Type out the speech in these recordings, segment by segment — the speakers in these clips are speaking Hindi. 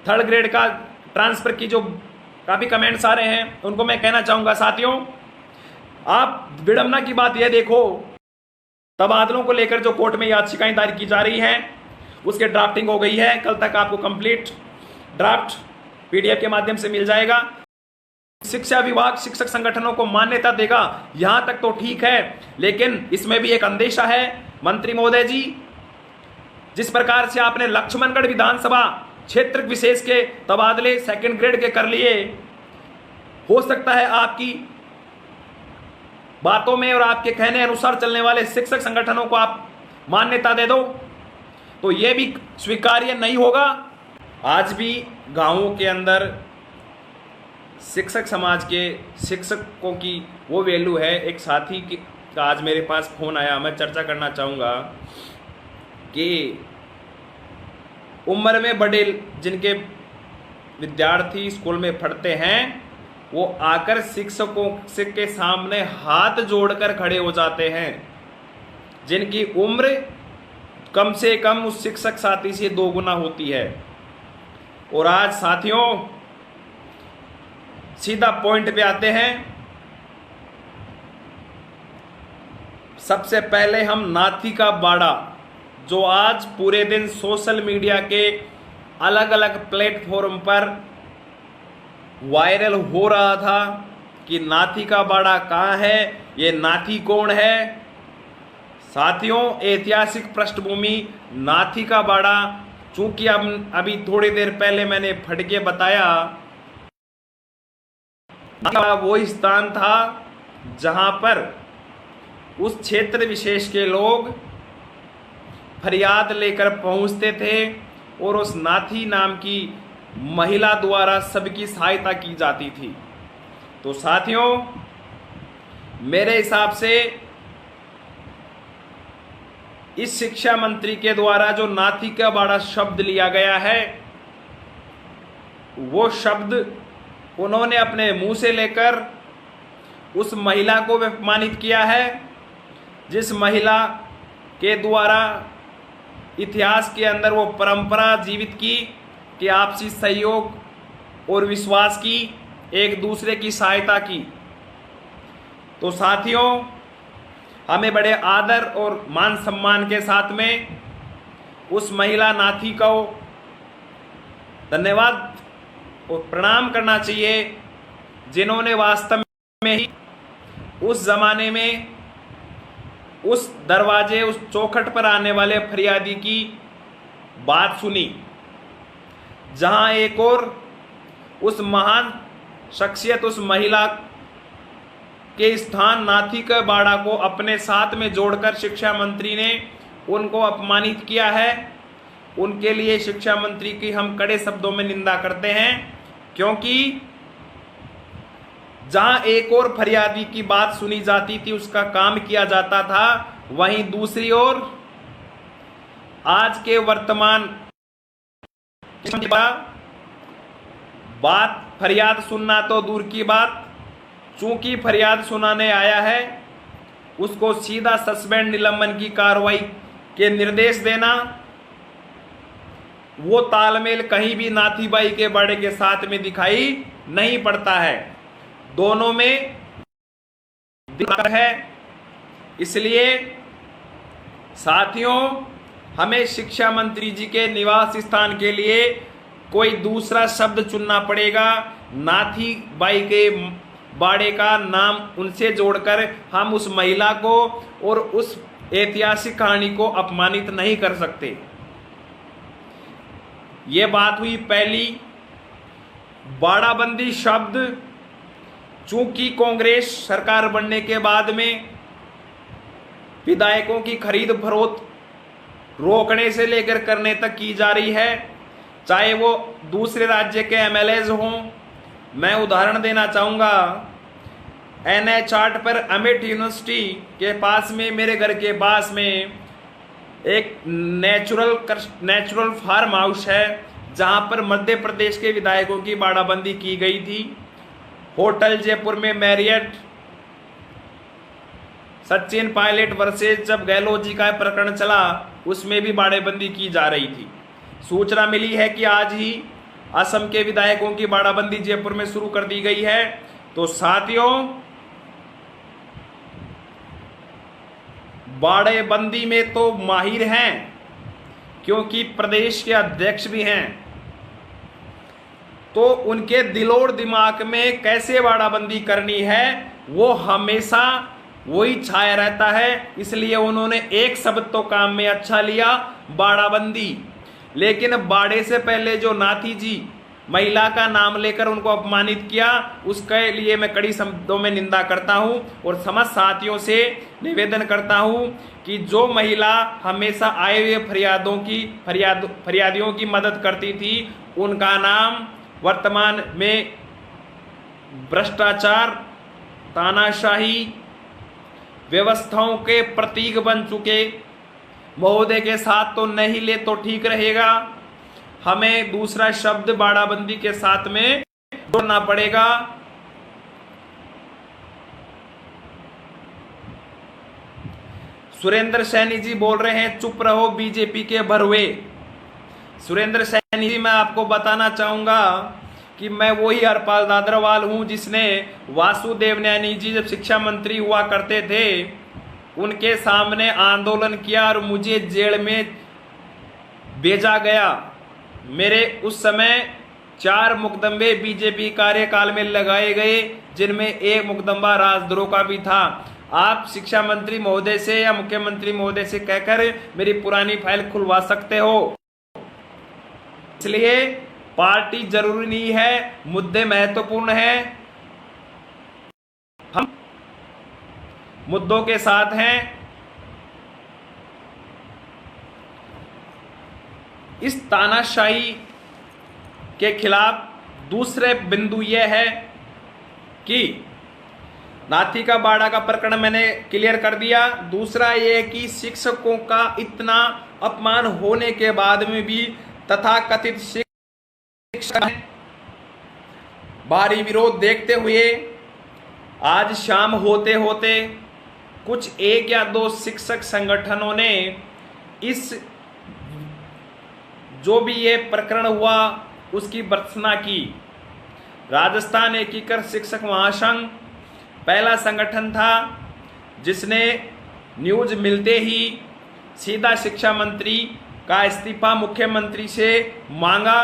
थर्ड ग्रेड का ट्रांसफर की जो काफ़ी कमेंट्स आ रहे हैं उनको मैं कहना चाहूँगा, साथियों आप विडंबना की बात यह देखो, तबादलों को लेकर जो कोर्ट में याचिकाएं दायर की जा रही हैं उसके ड्राफ्टिंग हो गई है। कल तक आपको कंप्लीट ड्राफ्ट पीडीएफ के माध्यम से मिल जाएगा। शिक्षा विभाग शिक्षक संगठनों को मान्यता देगा, यहां तक तो ठीक है, लेकिन इसमें भी एक अंदेशा है मंत्री महोदय जी। जिस प्रकार से आपने लक्ष्मणगढ़ विधानसभा क्षेत्र विशेष के तबादले सेकंड ग्रेड के कर लिए, हो सकता है आपकी बातों में और आपके कहने अनुसार चलने वाले शिक्षक संगठनों को आप मान्यता दे दो, तो यह भी स्वीकार्य नहीं होगा। आज भी गांवों के अंदर शिक्षक समाज के शिक्षकों की वो वैल्यू है। एक साथी का आज मेरे पास फोन आया, मैं चर्चा करना चाहूँगा कि उम्र में बड़े जिनके विद्यार्थी स्कूल में पढ़ते हैं वो आकर शिक्षकों के सामने हाथ जोड़कर खड़े हो जाते हैं, जिनकी उम्र कम से कम उस शिक्षक साथी से 2 गुना होती है। और आज साथियों सीधा पॉइंट पे आते हैं। सबसे पहले हम नाथी का बाड़ा, जो आज पूरे दिन सोशल मीडिया के अलग अलग प्लेटफॉर्म पर वायरल हो रहा था कि नाथी का बाड़ा कहाँ है, ये नाथी कौन है। साथियों ऐतिहासिक पृष्ठभूमि नाथी का बाड़ा, चूंकि अब अभी थोड़ी देर पहले मैंने फटके बताया, वो स्थान था जहां पर उस क्षेत्र विशेष के लोग फरियाद लेकर पहुंचते थे और उस नाथी नाम की महिला द्वारा सबकी सहायता की जाती थी। तो साथियों मेरे हिसाब से इस शिक्षा मंत्री के द्वारा जो नाथी का बाड़ा शब्द लिया गया है, वो शब्द उन्होंने अपने मुंह से लेकर उस महिला को अपमानित किया है, जिस महिला के द्वारा इतिहास के अंदर वो परंपरा जीवित की कि आपसी सहयोग और विश्वास की, एक दूसरे की सहायता की। तो साथियों हमें बड़े आदर और मान सम्मान के साथ में उस महिला नाथी को धन्यवाद और प्रणाम करना चाहिए, जिन्होंने वास्तव में ही उस जमाने में उस दरवाजे, उस चौखट पर आने वाले फरियादी की बात सुनी, जहां एक और उस महान शख्सियत, उस महिला के स्थान नाथी के बाड़ा को अपने साथ में जोड़कर शिक्षा मंत्री ने उनको अपमानित किया है। उनके लिए शिक्षा मंत्री की हम कड़े शब्दों में निंदा करते हैं, क्योंकि जहां एक और फरियादी की बात सुनी जाती थी, उसका काम किया जाता था, वहीं दूसरी ओर आज के वर्तमान बात फरियाद सुनना तो दूर की बात, चूंकि फरियाद सुनाने आया है उसको सीधा सस्पेंड निलंबन की कार्रवाई के निर्देश देना, वो तालमेल कहीं भी नाथीबाई के बाड़े के साथ में दिखाई नहीं पड़ता है। दोनों में दिक्कत है। इसलिए साथियों हमें शिक्षा मंत्री जी के निवास स्थान के लिए कोई दूसरा शब्द चुनना पड़ेगा। नाथी बाई के बाड़े का नाम उनसे जोड़कर हम उस महिला को और उस ऐतिहासिक कहानी को अपमानित नहीं कर सकते। ये बात हुई पहली। बाड़ाबंदी शब्द चूंकि कांग्रेस सरकार बनने के बाद में विधायकों की खरीद फरोख्त रोकने से लेकर करने तक की जा रही है, चाहे वो दूसरे राज्य के एमएलएज हों। मैं उदाहरण देना चाहूँगा, NH 8 पर अमिट यूनिवर्सिटी के पास में, मेरे घर के पास में एक नेचुरल फार्म हाउस है, जहाँ पर मध्य प्रदेश के विधायकों की बाड़ाबंदी की गई थी। होटल जयपुर में मैरियट, सचिन पायलट वर्सेज जब गहलोत जी का प्रकरण चला, उसमें भी बाड़ेबंदी की जा रही थी। सूचना मिली है कि आज ही असम के विधायकों की बाड़ाबंदी जयपुर में शुरू कर दी गई है। तो साथियों, बाड़ेबंदी में तो माहिर हैं, क्योंकि प्रदेश के अध्यक्ष भी हैं, तो उनके दिलोर दिमाग में कैसे बाड़ाबंदी करनी है वो हमेशा वही छाया रहता है। इसलिए उन्होंने एक शब्द तो काम में अच्छा लिया, बाड़ाबंदी। लेकिन बाड़े से पहले जो नाथी जी महिला का नाम लेकर उनको अपमानित किया, उसके लिए मैं कड़ी शब्दों में निंदा करता हूं और समस्त साथियों से निवेदन करता हूं कि जो महिला हमेशा आए हुए फरियादियों की मदद करती थी, उनका नाम वर्तमान में भ्रष्टाचार, तानाशाही, व्यवस्थाओं के प्रतीक बन चुके महोदय के साथ तो नहीं ले तो ठीक रहेगा। हमें दूसरा शब्द बाड़ाबंदी के साथ में जोड़ना पड़ेगा। सुरेंद्र सैनी जी बोल रहे हैं चुप रहो बीजेपी के भरवे। सुरेंद्र सैनी जी, मैं आपको बताना चाहूंगा कि मैं वही हरपाल दादरवाल हूं जिसने वासुदेव नैनी जी जब शिक्षा मंत्री हुआ करते थे उनके सामने आंदोलन किया और मुझे जेल में भेजा गया। मेरे उस समय 4 मुकदमे बीजेपी कार्यकाल में लगाए गए, जिनमें एक मुकदमा राजद्रोह का भी था। आप शिक्षा मंत्री महोदय से या मुख्यमंत्री महोदय से कहकर मेरी पुरानी फाइल खुलवा सकते हो। इसलिए पार्टी जरूरी नहीं है, मुद्दे महत्वपूर्ण हैं, हम मुद्दों के साथ हैं। इस तानाशाही के खिलाफ दूसरे बिंदु यह है कि नाथी का बाड़ा का प्रकरण मैंने क्लियर कर दिया। दूसरा यह कि शिक्षकों का इतना अपमान होने के बाद में भी तथाकथित शिक्षक भारी विरोध देखते हुए आज शाम होते होते कुछ 1 या 2 शिक्षक संगठनों ने इस जो भी ये प्रकरण हुआ उसकी भर्त्सना की। राजस्थान एकीकृत शिक्षक महासंघ पहला संगठन था जिसने न्यूज मिलते ही सीधा शिक्षा मंत्री का इस्तीफा मुख्यमंत्री से मांगा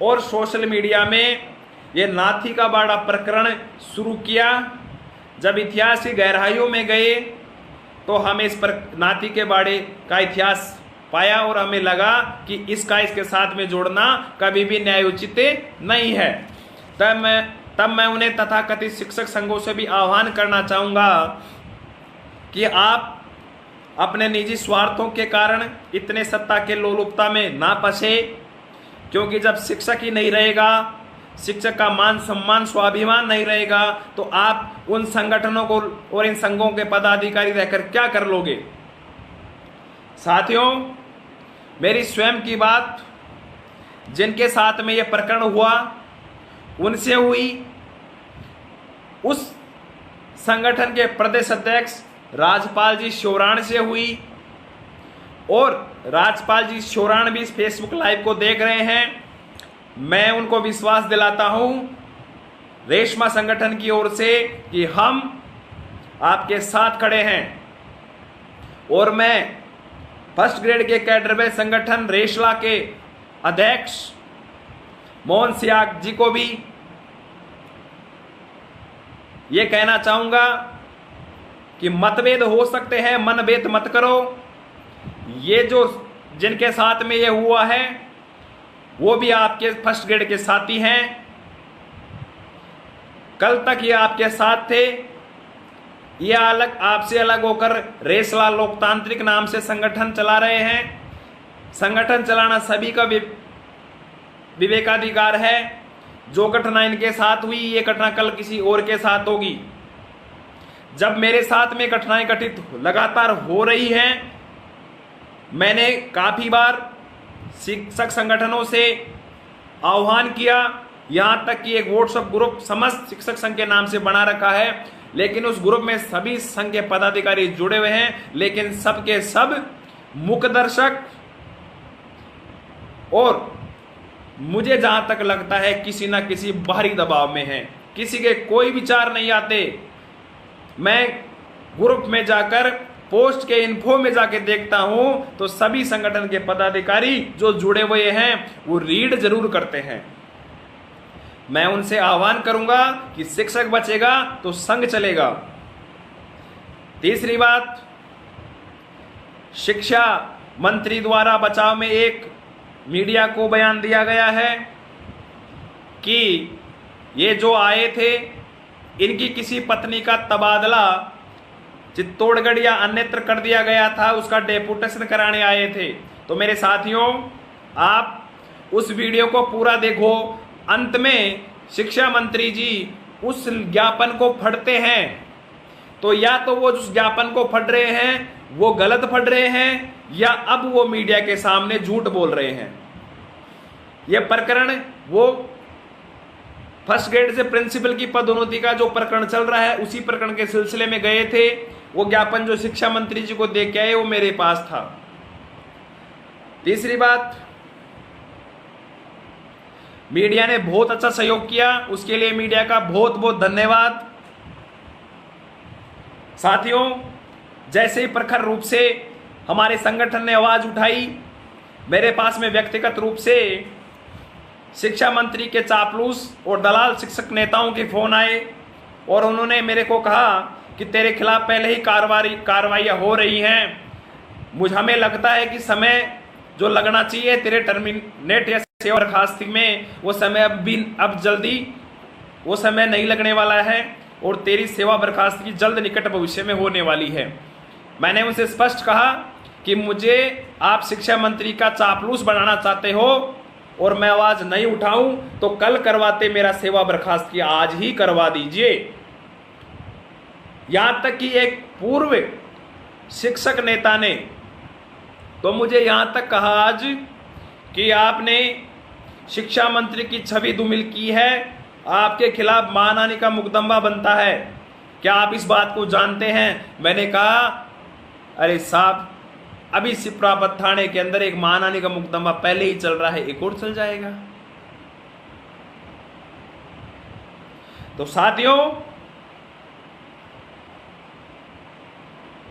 और सोशल मीडिया में ये नाथी का बाड़ा प्रकरण शुरू किया। जब इतिहास की गहराइयों में गए तो हमें इस पर नाथी के बाड़े का इतिहास पाया और हमें लगा कि इसका इसके साथ में जोड़ना कभी भी न्यायोचित नहीं है। तब मैं उन्हें तथाकथित शिक्षक संघों से भी आह्वान करना चाहूँगा कि आप अपने निजी स्वार्थों के कारण इतने सत्ता के लोलुपता में ना फंसे, क्योंकि जब शिक्षक ही नहीं रहेगा, शिक्षक का मान सम्मान स्वाभिमान नहीं रहेगा, तो आप उन संगठनों को और इन संघों के पदाधिकारी रहकर क्या कर लोगे। साथियों, मेरी स्वयं की बात जिनके साथ में यह प्रकरण हुआ उनसे हुई, उस संगठन के प्रदेश अध्यक्ष राजपाल जी शोराण से हुई, और राजपाल जी शोराण भी इस फेसबुक लाइव को देख रहे हैं। मैं उनको विश्वास दिलाता हूं रेशमा संगठन की ओर से कि हम आपके साथ खड़े हैं, और मैं फर्स्ट ग्रेड के कैडर में संगठन रेशला के अध्यक्ष मोहन सियाग जी को भी ये कहना चाहूंगा कि मतभेद हो सकते हैं, मनभेद मत करो। ये जो जिनके साथ में ये हुआ है वो भी आपके फर्स्ट ग्रेड के साथी हैं, कल तक ये आपके साथ थे। ये अलग आपसे अलग होकर रेशला लोकतांत्रिक नाम से संगठन चला रहे हैं। संगठन चलाना सभी का विवेकाधिकार है। जो घटना इनके साथ हुई, ये घटना कल किसी और के साथ होगी। जब मेरे साथ में घटनाएं घटित लगातार हो रही हैं, मैंने काफी बार शिक्षक संगठनों से आह्वान किया, यहां तक कि एक व्हाट्सएप ग्रुप समस्त शिक्षक संघ के नाम से बना रखा है, लेकिन उस ग्रुप में सभी संघ के पदाधिकारी जुड़े हुए हैं, लेकिन सबके सब मुखदर्शक और मुझे जहां तक लगता है किसी ना किसी बाहरी दबाव में है, किसी के कोई विचार नहीं आते। मैं ग्रुप में जाकर पोस्ट के इन्फो में जाके देखता हूं तो सभी संगठन के पदाधिकारी जो जुड़े हुए हैं वो रीड जरूर करते हैं। मैं उनसे आह्वान करूंगा कि शिक्षक बचेगा तो संघ चलेगा। तीसरी बात, शिक्षा मंत्री द्वारा बचाव में एक मीडिया को बयान दिया गया है कि ये जो आए थे इनकी किसी पत्नी का तबादला चित्तौड़गढ़ या अन्यत्र कर दिया गया था, उसका डेपुटेशन कराने आए थे। तो मेरे साथियों, आप उस वीडियो को पूरा देखो। अंत में शिक्षा मंत्री जी उस ज्ञापन को पढ़ते हैं, तो या तो वो उस ज्ञापन को पढ़ रहे हैं वो गलत पढ़ रहे हैं, या अब वो मीडिया के सामने झूठ बोल रहे हैं। यह प्रकरण वो फर्स्ट ग्रेड से प्रिंसिपल की पदोन्नति का जो प्रकरण चल रहा है उसी प्रकरण के सिलसिले में गए थे। वो ज्ञापन जो शिक्षा मंत्री जी को दे के आए वो मेरे पास था। तीसरी बात, मीडिया ने बहुत अच्छा सहयोग किया, उसके लिए मीडिया का बहुत बहुत धन्यवाद। साथियों, जैसे ही प्रखर रूप से हमारे संगठन ने आवाज उठाई, मेरे पास में व्यक्तिगत रूप से शिक्षा मंत्री के चापलूस और दलाल शिक्षक नेताओं के फोन आए और उन्होंने मेरे को कहा कि तेरे खिलाफ पहले ही कार्रवाइयाँ हो रही हैं, हमें लगता है कि समय जो लगना चाहिए तेरे टर्मिनेट या सेवा बर्खास्ती में वो समय अब जल्दी वो समय नहीं लगने वाला है और तेरी सेवा बर्खास्ती जल्द निकट भविष्य में होने वाली है। मैंने उनसे स्पष्ट कहा कि मुझे आप शिक्षा मंत्री का चापलूस बनाना चाहते हो और मैं आवाज नहीं उठाऊं तो कल करवाते, मेरा सेवा बर्खास्ती आज ही करवा दीजिए। यहां तक कि एक पूर्व शिक्षक नेता ने तो मुझे यहां तक कहा आज कि आपने शिक्षा मंत्री की छवि धूमिल की है, आपके खिलाफ मानहानि का मुकदमा बनता है, क्या आप इस बात को जानते हैं? मैंने कहा अरे साहब, अभी सिप्रापत थाने के अंदर एक मानहानि का मुकदमा पहले ही चल रहा है, एक और चल जाएगा। तो साथियों,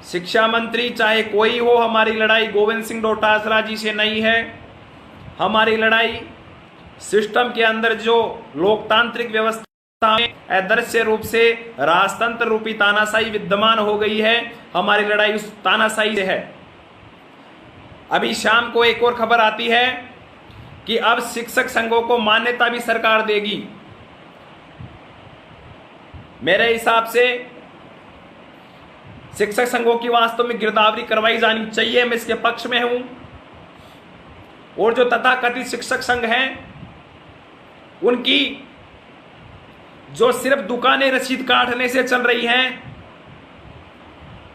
शिक्षा मंत्री चाहे कोई हो, हमारी लड़ाई गोविंद सिंह डोटासरा जी से नहीं है। हमारी लड़ाई सिस्टम के अंदर जो लोकतांत्रिक व्यवस्था में अदृश्य रूप से राजतंत्र रूपी तानाशाही विद्यमान हो गई है, हमारी लड़ाई उस तानाशाही से है। अभी शाम को एक और खबर आती है कि अब शिक्षक संघों को मान्यता भी सरकार देगी। मेरे हिसाब से शिक्षक संघों की वास्तव में गिरदावरी करवाई जानी चाहिए, मैं इसके पक्ष में हूं। और जो तथाकथित शिक्षक संघ हैं उनकी जो सिर्फ दुकानें रसीद काटने से चल रही हैं,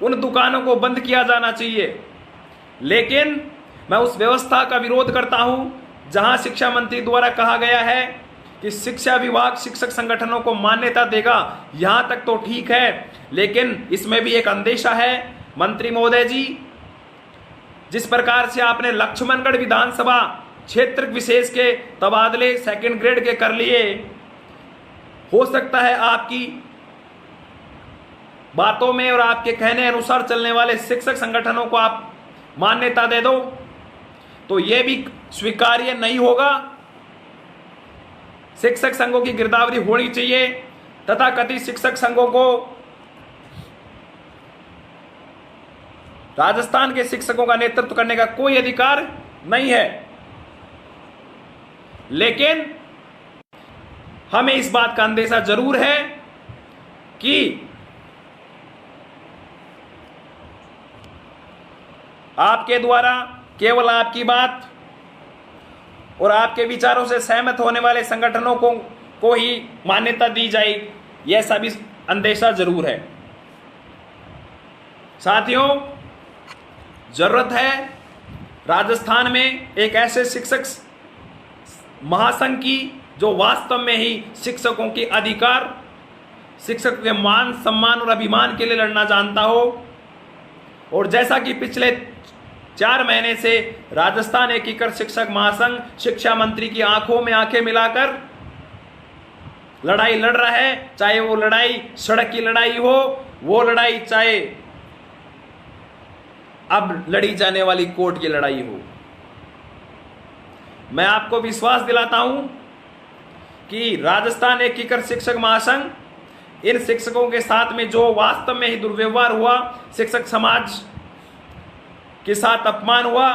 उन दुकानों को बंद किया जाना चाहिए। लेकिन मैं उस व्यवस्था का विरोध करता हूं जहां शिक्षा मंत्री द्वारा कहा गया है कि शिक्षा विभाग शिक्षक संगठनों को मान्यता देगा। यहां तक तो ठीक है, लेकिन इसमें भी एक अंदेशा है मंत्री महोदय जी। जिस प्रकार से आपने लक्ष्मणगढ़ विधानसभा क्षेत्र विशेष के तबादले सेकंड ग्रेड के कर लिए, हो सकता है आपकी बातों में और आपके कहने अनुसार चलने वाले शिक्षक संगठनों को आप मान्यता दे दो, तो यह भी स्वीकार्य नहीं होगा। शिक्षक संघों की गिरदावरी होनी चाहिए। तथाकथित शिक्षक संघों को राजस्थान के शिक्षकों का नेतृत्व करने का कोई अधिकार नहीं है, लेकिन हमें इस बात का अंदेशा जरूर है कि आपके द्वारा केवल आपकी बात और आपके विचारों से सहमत होने वाले संगठनों को ही मान्यता दी जाएगी, यह सभी अंदेशा जरूर है। साथियों, जरूरत है राजस्थान में एक ऐसे शिक्षक महासंघ की जो वास्तव में ही शिक्षकों के अधिकार, शिक्षक के मान सम्मान और अभिमान के लिए लड़ना जानता हो। और जैसा कि पिछले 4 महीने से राजस्थान एकीकृत शिक्षक महासंघ शिक्षा मंत्री की आंखों में आंखें मिलाकर लड़ाई लड़ रहा है। चाहे वो लड़ाई सड़क की लड़ाई हो, वो लड़ाई चाहे अब लड़ी जाने वाली कोर्ट की लड़ाई हो। मैं आपको विश्वास दिलाता हूं कि राजस्थान एकीकृत शिक्षक महासंघ इन शिक्षकों के साथ में जो वास्तव में ही दुर्व्यवहार हुआ, शिक्षक समाज के साथ अपमान हुआ,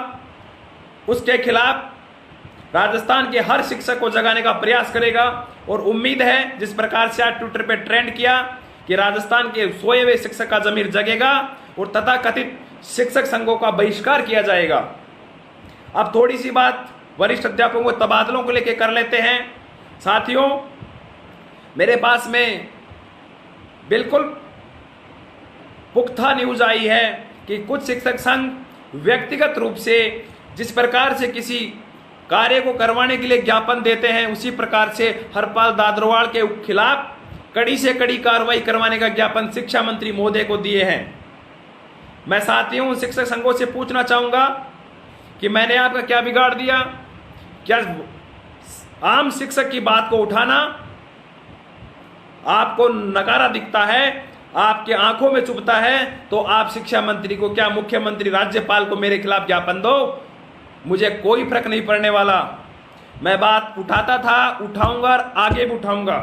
उसके खिलाफ राजस्थान के हर शिक्षक को जगाने का प्रयास करेगा। और उम्मीद है जिस प्रकार से आज ट्विटर पे ट्रेंड किया कि राजस्थान के सोए हुए शिक्षक का जमीर जगेगा और तथाकथित शिक्षक संघों का बहिष्कार किया जाएगा। अब थोड़ी सी बात वरिष्ठ अध्यापकों के तबादलों को लेकर कर लेते हैं। साथियों, मेरे पास में बिल्कुल पुख्ता न्यूज आई है कि कुछ शिक्षक संघ व्यक्तिगत रूप से जिस प्रकार से किसी कार्य को करवाने के लिए ज्ञापन देते हैं, उसी प्रकार से हरपाल दादरवाल के खिलाफ कड़ी से कड़ी कार्रवाई करवाने का ज्ञापन शिक्षा मंत्री महोदय को दिए हैं। मैं साथियों शिक्षक संघों से पूछना चाहूंगा कि मैंने आपका क्या बिगाड़ दिया? क्या आम शिक्षक की बात को उठाना आपको नकारा दिखता है, आपके आंखों में चुभता है, तो आप शिक्षा मंत्री को क्या, मुख्यमंत्री, राज्यपाल को मेरे खिलाफ ज्ञापन दो, मुझे कोई फर्क नहीं पड़ने वाला। मैं बात उठाता था, उठाऊंगा और आगे भी उठाऊंगा।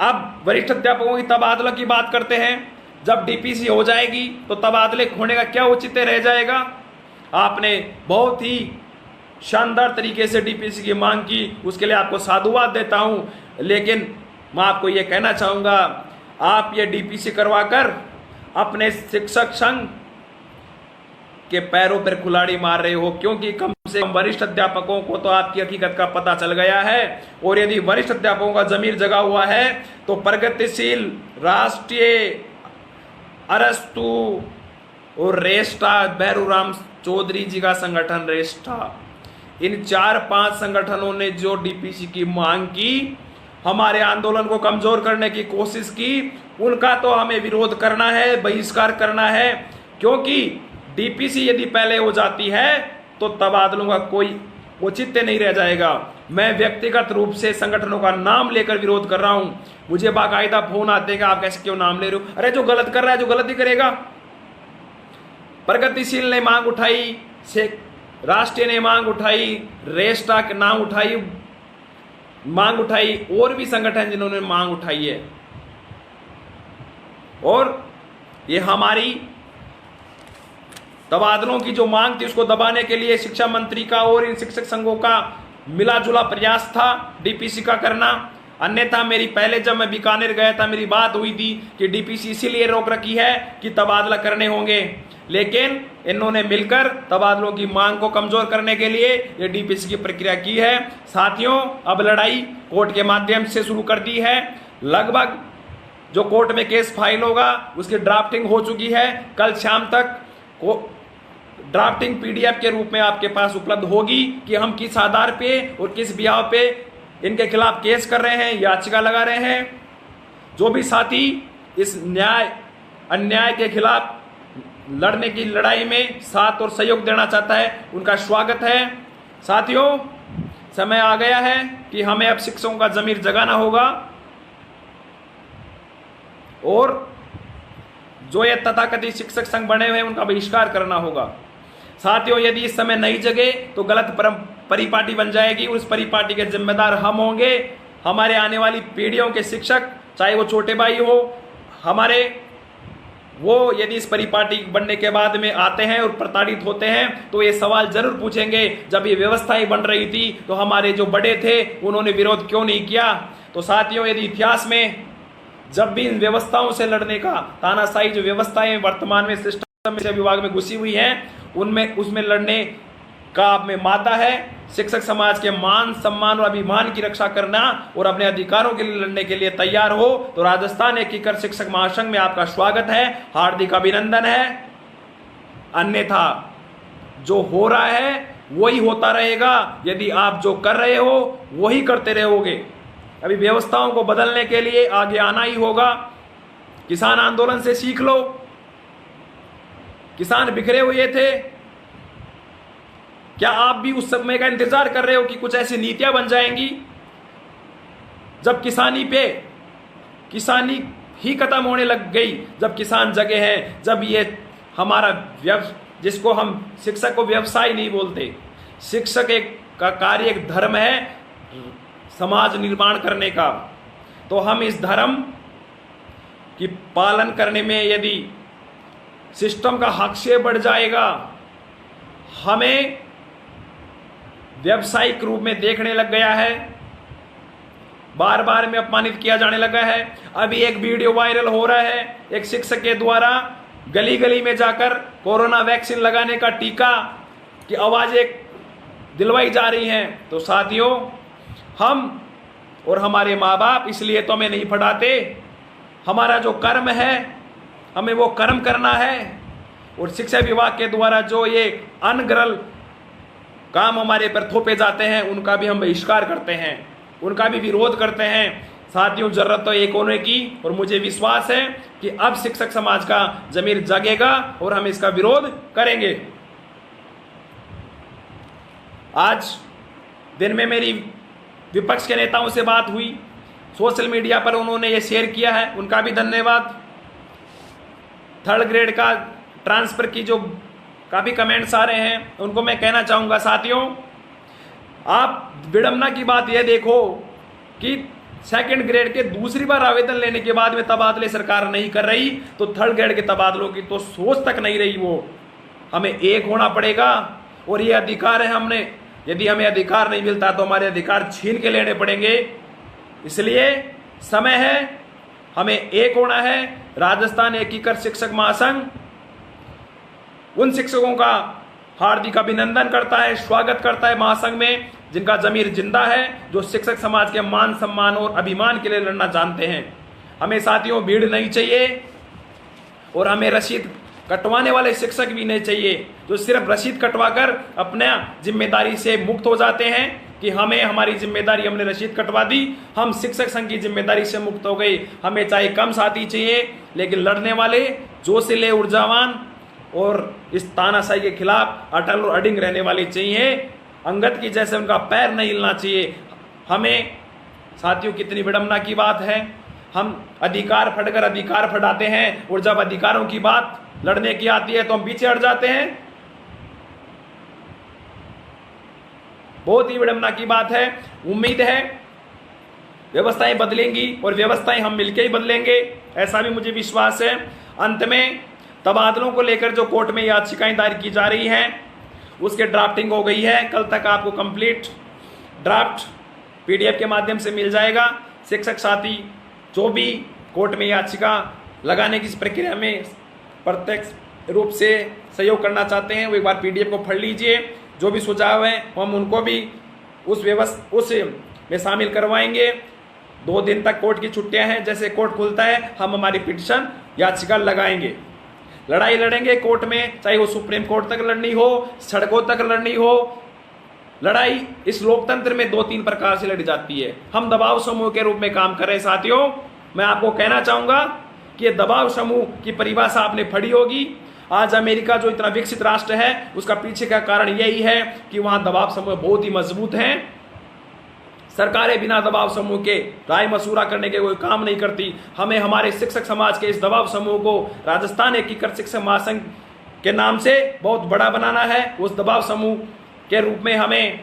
अब वरिष्ठ अध्यापकों की तबादला की बात करते हैं। जब डीपीसी हो जाएगी तो तबादले होने का क्या औचित्य रह जाएगा? आपने बहुत ही शानदार तरीके से डीपीसी की मांग की, उसके लिए आपको साधुवाद देता हूं। लेकिन मैं आपको यह कहना चाहूंगा, आप ये डीपीसी करवाकर अपने शिक्षक संघ के पैरों पर कुल्हाड़ी मार रहे हो, क्योंकि कम से कम वरिष्ठ अध्यापकों को तो आपकी हकीकत का पता चल गया है। और यदि वरिष्ठ अध्यापकों का जमीर जगा हुआ है तो प्रगतिशील राष्ट्रीय अरस्तु और रेस्टा, भैरूराम चौधरी जी का संगठन रेस्टा, इन 4-5 संगठनों ने जो डीपीसी की मांग की, हमारे आंदोलन को कमजोर करने की कोशिश की, उनका तो हमें विरोध करना है, बहिष्कार करना है। क्योंकि डीपीसी यदि पहले हो जाती है तो तबादलों का कोई औचित्य नहीं रह जाएगा। मैं व्यक्तिगत रूप से संगठनों का नाम लेकर विरोध कर रहा हूं। मुझे बाकायदा फोन आते हैं कि आप कैसे क्यों नाम ले रहे हो? अरे जो गलत कर रहा है, जो गलती करेगा। प्रगतिशील ने मांग उठाई, राष्ट्रीय ने मांग उठाई, रेस्टा के नाम उठाई, मांग उठाई, और भी संगठन जिन्होंने मांग उठाई है। और ये हमारी तबादलों की जो मांग थी उसको दबाने के लिए शिक्षा मंत्री का और इन शिक्षक संघों का मिलाजुला प्रयास था डीपीसी का करना। अन्यथा मेरी पहले जब मैं बीकानेर गया था, मेरी बात हुई थी कि डीपीसी इसीलिए रोक रखी है कि तबादला करने होंगे, लेकिन इन्होंने मिलकर तबादलों की मांग को कमजोर करने के लिए ये डीपीसी की प्रक्रिया की है। साथियों, अब लड़ाई कोर्ट के माध्यम से शुरू कर दी है। लगभग जो कोर्ट में केस फाइल होगा उसकी ड्राफ्टिंग हो चुकी है। कल शाम तक को ड्राफ्टिंग पीडीएफ के रूप में आपके पास उपलब्ध होगी कि हम किस आधार पे और किस बिहाव पे इनके खिलाफ केस कर रहे हैं, याचिका लगा रहे हैं। जो भी साथी इस न्याय अन्याय के खिलाफ लड़ने की लड़ाई में साथ और सहयोग देना चाहता है, उनका स्वागत है। साथियों, समय आ गया है कि हमें अब शिक्षकों का जमीर जगाना होगा और जो ये तथाकथित शिक्षक संघ बने हुए हैं उनका बहिष्कार करना होगा। साथियों, यदि इस समय नहीं जगे तो गलत परिपाटी बन जाएगी। उस परिपाटी के जिम्मेदार हम होंगे। हमारे आने वाली पीढ़ियों के शिक्षक, चाहे वो छोटे भाई हो हमारे, वो यदि इस परिपाटी बनने के बाद में आते हैं और प्रताड़ित होते हैं तो ये सवाल जरूर पूछेंगे, जब ये व्यवस्थाएं बन रही थी तो हमारे जो बड़े थे उन्होंने विरोध क्यों नहीं किया। तो साथियों, यदि इतिहास में जब भी इन व्यवस्थाओं से लड़ने का, तानाशाही जो व्यवस्थाएं वर्तमान में सिस्टम से विभाग में घुसी हुई हैं, उसमें लड़ने का आप में मादा है। शिक्षक समाज के मान सम्मान और अभिमान की रक्षा करना और अपने अधिकारों के लिए लड़ने के लिए तैयार हो तो राजस्थान एकीकृत शिक्षक महासंघ में आपका स्वागत है, हार्दिक अभिनंदन है। अन्यथा जो हो रहा है वही होता रहेगा यदि आप जो कर रहे हो वही करते रहोगे। अभी व्यवस्थाओं को बदलने के लिए आगे आना ही होगा। किसान आंदोलन से सीख लो, किसान बिखरे हुए थे। क्या आप भी उस समय का इंतजार कर रहे हो कि कुछ ऐसी नीतियां बन जाएंगी जब किसानी ही खत्म होने लग गई, जब किसान जगे हैं, जब ये हमारा जिसको हम शिक्षक को व्यवसाय नहीं बोलते, शिक्षक का कार्य एक धर्म है समाज निर्माण करने का, तो हम इस धर्म की पालन करने में यदि सिस्टम का हस्तक्षेप बढ़ जाएगा, हमें व्यावसायिक रूप में देखने लग गया है, बार बार में अपमानित किया जाने लगा है। अभी एक वीडियो वायरल हो रहा है, एक शिक्षक के द्वारा गली गली में जाकर कोरोना वैक्सीन लगाने का टीका की आवाजें दिलवाई जा रही हैं। तो साथियों, हम और हमारे माँ बाप इसलिए तो हमें नहीं पढ़ाते, हमारा जो कर्म है हमें वो कर्म करना है। और शिक्षा विभाग के द्वारा जो ये अनगरल काम हमारे पर थोपे जाते हैं उनका भी हम बहिष्कार करते हैं, उनका भी विरोध करते हैं। साथियों, जरूरत तो एक होने की, और मुझे विश्वास है कि अब शिक्षक समाज का जमीर जागेगा और हम इसका विरोध करेंगे। आज दिन में मेरी विपक्ष के नेताओं से बात हुई, सोशल मीडिया पर उन्होंने ये शेयर किया है, उनका भी धन्यवाद। 3rd ग्रेड का ट्रांसफर की जो काफ़ी कमेंट्स आ रहे हैं उनको मैं कहना चाहूँगा, साथियों आप विडंबना की बात यह देखो कि 2nd ग्रेड के दूसरी बार आवेदन लेने के बाद में तबादले सरकार नहीं कर रही, तो 3rd ग्रेड के तबादलों की तो सोच तक नहीं रही। वो हमें एक होना पड़ेगा और ये अधिकार है, यदि हमें अधिकार नहीं मिलता तो हमारे अधिकार छीन के लेने पड़ेंगे। इसलिए समय है, हमें एक होना है। राजस्थान एकीकृत शिक्षक महासंघ उन शिक्षकों का हार्दिक अभिनंदन करता है, स्वागत करता है महासंघ में, जिनका जमीर जिंदा है, जो शिक्षक समाज के मान सम्मान और अभिमान के लिए लड़ना जानते हैं। हमें साथियों भीड़ नहीं चाहिए और हमें रसीद कटवाने वाले शिक्षक भी नहीं चाहिए जो सिर्फ रसीद कटवाकर अपने जिम्मेदारी से मुक्त हो जाते हैं कि हमें हमारी जिम्मेदारी, हमने रसीद कटवा दी, हम शिक्षक संघ की जिम्मेदारी से मुक्त हो गए। हमें चाहे कम साथी चाहिए, लेकिन लड़ने वाले जोशीले, ऊर्जावान और इस तानाशाही के खिलाफ अटल और अडिंग रहने वाले चाहिए। अंगद की जैसे उनका पैर नहीं हिलना चाहिए। हमें साथियों, कितनी विडंबना की बात है, हम अधिकार फटकर अधिकार फटाते हैं और जब अधिकारों की बात लड़ने की आती है तो हम पीछे हट जाते हैं। बहुत ही विडंबना की बात है। उम्मीद है व्यवस्थाएं बदलेंगी और व्यवस्थाएं हम मिलकर ही बदलेंगे, ऐसा भी मुझे विश्वास है। अंत में तबादलों को लेकर जो कोर्ट में याचिकाएं दायर की जा रही हैं उसके ड्राफ्टिंग हो गई है। कल तक आपको कंप्लीट ड्राफ्ट PDF के माध्यम से मिल जाएगा। शिक्षक साथी जो भी कोर्ट में याचिका लगाने की इस प्रक्रिया में प्रत्यक्ष रूप से सहयोग करना चाहते हैं वो एक बार PDF को पढ़ लीजिए। जो भी सुझाव है हम उनको भी उस में शामिल करवाएंगे। 2 दिन तक कोर्ट की छुट्टियां हैं, जैसे कोर्ट खुलता है हम हमारी पिटीशन याचिका लगाएंगे। लड़ाई लड़ेंगे कोर्ट में, चाहे वो सुप्रीम कोर्ट तक लड़नी हो, सड़कों तक लड़नी हो। लड़ाई इस लोकतंत्र में 2-3 प्रकार से लड़ी जाती है। हम दबाव समूह के रूप में काम कर रहे हैं। साथियों, मैं आपको कहना चाहूंगा कि दबाव समूह की परिभाषा आपने पढ़ी होगी। आज अमेरिका जो इतना विकसित राष्ट्र है उसका पीछे का कारण यही है कि वहां दबाव समूह बहुत ही मजबूत हैं। सरकारें बिना दबाव समूह के राय मशूरा करने के कोई काम नहीं करती। हमें हमारे शिक्षक समाज के इस दबाव समूह को राजस्थान एकीकृत शिक्षक महासंघ के नाम से बहुत बड़ा बनाना है। उस दबाव समूह के रूप में हमें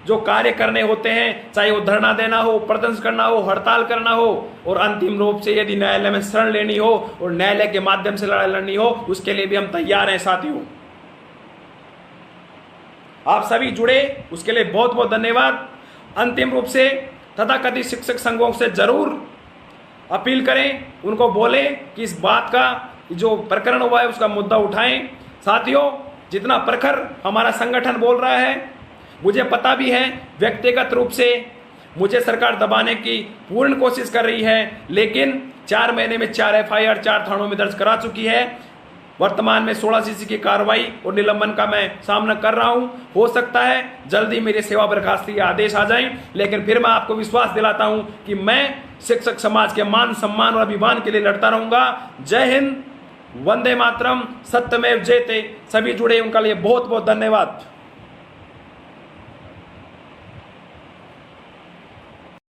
जो कार्य करने होते हैं, चाहे वो धरना देना हो, प्रदर्शन करना हो, हड़ताल करना हो, और अंतिम रूप से यदि न्यायालय में शरण लेनी हो और न्यायालय के माध्यम से लड़ाई लड़नी हो, उसके लिए भी हम तैयार हैं। साथियों, आप सभी जुड़े, उसके लिए बहुत बहुत धन्यवाद। अंतिम रूप से तथाकथित शिक्षक संघों से जरूर अपील करें, उनको बोलें कि इस बात का जो प्रकरण हुआ है उसका मुद्दा उठाएं। साथियों, जितना प्रखर हमारा संगठन बोल रहा है, मुझे पता भी है व्यक्तिगत रूप से मुझे सरकार दबाने की पूर्ण कोशिश कर रही है, लेकिन 4 महीने में 4 FIR 4 थानों में दर्ज करा चुकी है। वर्तमान में 16 CC की कार्रवाई और निलंबन का मैं सामना कर रहा हूं। हो सकता है जल्दी मेरे सेवा बर्खास्ती आदेश आ जाएं, लेकिन फिर मैं आपको विश्वास दिलाता हूं कि मैं शिक्षक समाज के मान सम्मान और अभिमान के लिए लड़ता रहूंगा। जय हिंद, वंदे मातरम, सत्यमेव जयते। सभी जुड़े उनका लिए बहुत बहुत धन्यवाद।